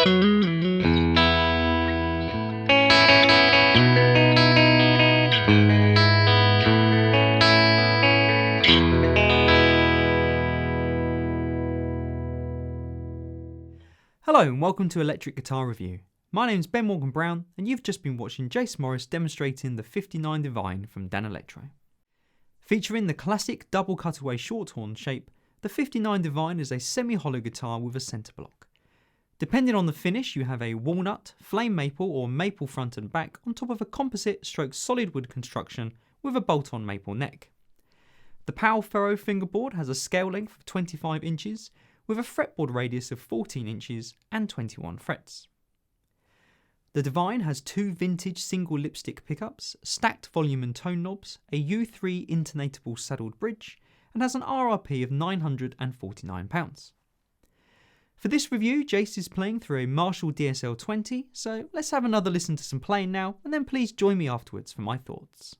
Hello and welcome to Electric Guitar Review. My name's Ben Brown and you've just been watching Jace Morris demonstrating the 59 Devine from Danelectro. Featuring the classic double cutaway shorthorn shape, the 59 Devine is a semi-hollow guitar with a centre block. Depending on the finish, you have a walnut, flame maple or maple front and back on top of a composite stroke solid wood construction with a bolt-on maple neck. The Powell Furrow fingerboard has a scale length of 25 inches with a fretboard radius of 14 inches and 21 frets. The Devine has two vintage single lipstick pickups, stacked volume and tone knobs, a U3 intonatable saddled bridge, and has an RRP of £949. For this review, Jace is playing through a Marshall DSL-20, so let's have another listen to some playing now, and then please join me afterwards for my thoughts.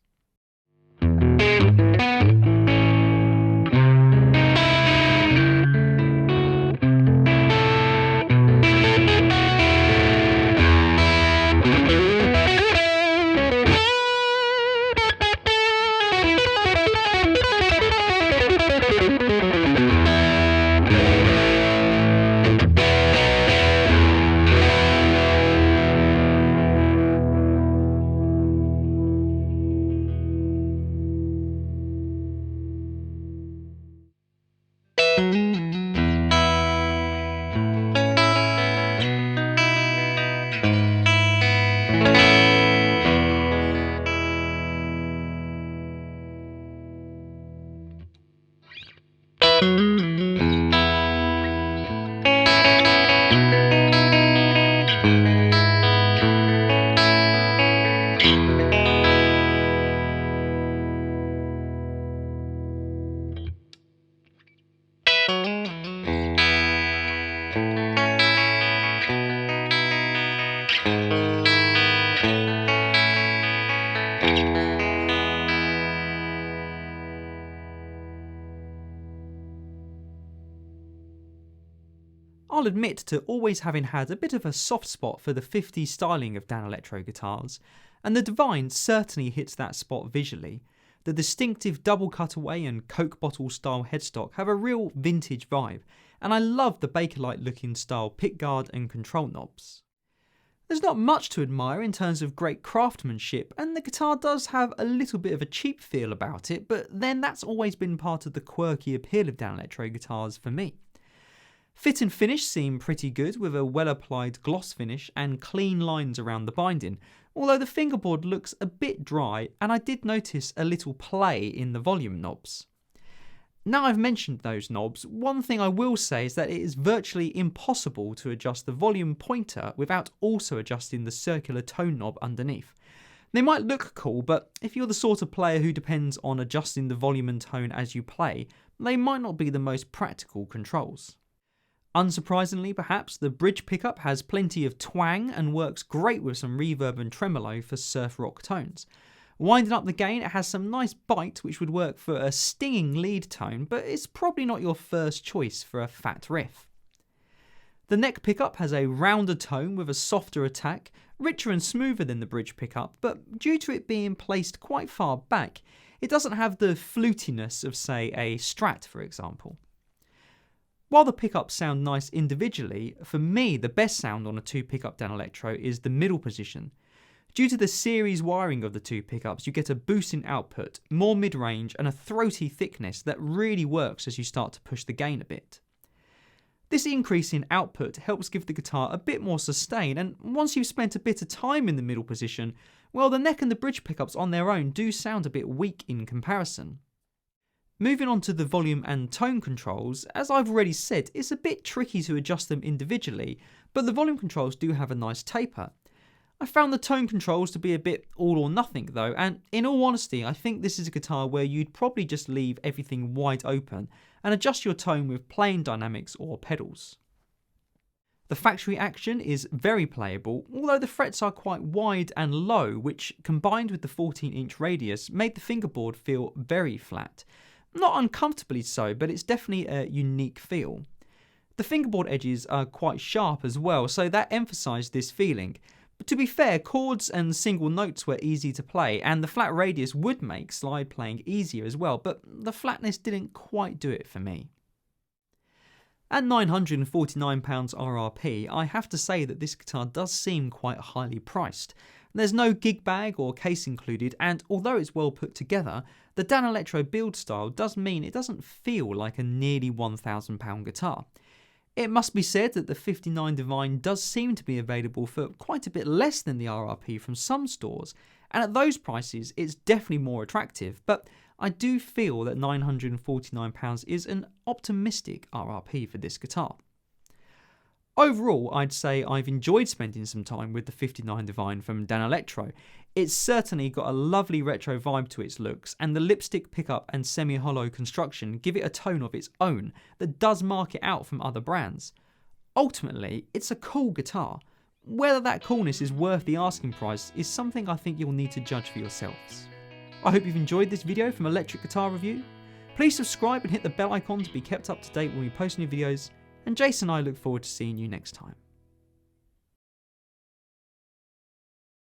I'll admit to always having had a bit of a soft spot for the 50s styling of Danelectro guitars, and the Devine certainly hits that spot visually. The distinctive double cutaway and Coke bottle style headstock have a real vintage vibe, and I love the Bakelite looking style pickguard and control knobs. There's not much to admire in terms of great craftsmanship, and the guitar does have a little bit of a cheap feel about it, but then that's always been part of the quirky appeal of Danelectro guitars for me. Fit and finish seem pretty good with a well applied gloss finish and clean lines around the binding, although the fingerboard looks a bit dry and I did notice a little play in the volume knobs. Now I've mentioned those knobs, one thing I will say is that it is virtually impossible to adjust the volume pointer without also adjusting the circular tone knob underneath. They might look cool, but if you're the sort of player who depends on adjusting the volume and tone as you play, they might not be the most practical controls. Unsurprisingly perhaps, the bridge pickup has plenty of twang and works great with some reverb and tremolo for surf rock tones. Winding up the gain, it has some nice bite which would work for a stinging lead tone, but it's probably not your first choice for a fat riff. The neck pickup has a rounder tone with a softer attack, richer and smoother than the bridge pickup, but due to it being placed quite far back, it doesn't have the flutiness of, say, a Strat for example. While the pickups sound nice individually, for me the best sound on a two pickup Danelectro is the middle position. Due to the series wiring of the two pickups, you get a boost in output, more mid-range and a throaty thickness that really works as you start to push the gain a bit. This increase in output helps give the guitar a bit more sustain, and once you've spent a bit of time in the middle position, well, the neck and the bridge pickups on their own do sound a bit weak in comparison. Moving on to the volume and tone controls, as I've already said, it's a bit tricky to adjust them individually, but the volume controls do have a nice taper. I found the tone controls to be a bit all or nothing though, and in all honesty I think this is a guitar where you'd probably just leave everything wide open and adjust your tone with playing dynamics or pedals. The factory action is very playable, although the frets are quite wide and low, which combined with the 14-inch radius made the fingerboard feel very flat. Not uncomfortably so, but it's definitely a unique feel. The fingerboard edges are quite sharp as well, so that emphasised this feeling. But to be fair, chords and single notes were easy to play, and the flat radius would make slide playing easier as well, but the flatness didn't quite do it for me. At £949 RRP, I have to say that this guitar does seem quite highly priced. There's no gig bag or case included, and although it's well put together, the Danelectro build style does mean it doesn't feel like a nearly £1,000 guitar. It must be said that the 59 Devine does seem to be available for quite a bit less than the RRP from some stores, and at those prices it's definitely more attractive, but I do feel that £949 is an optimistic RRP for this guitar. Overall, I'd say I've enjoyed spending some time with the 59 Devine from Danelectro. It's certainly got a lovely retro vibe to its looks, and the lipstick pickup and semi-hollow construction give it a tone of its own that does mark it out from other brands. Ultimately, it's a cool guitar. Whether that coolness is worth the asking price is something I think you'll need to judge for yourselves. I hope you've enjoyed this video from Electric Guitar Review. Please subscribe and hit the bell icon to be kept up to date when we post new videos, and Jason and I look forward to seeing you next time.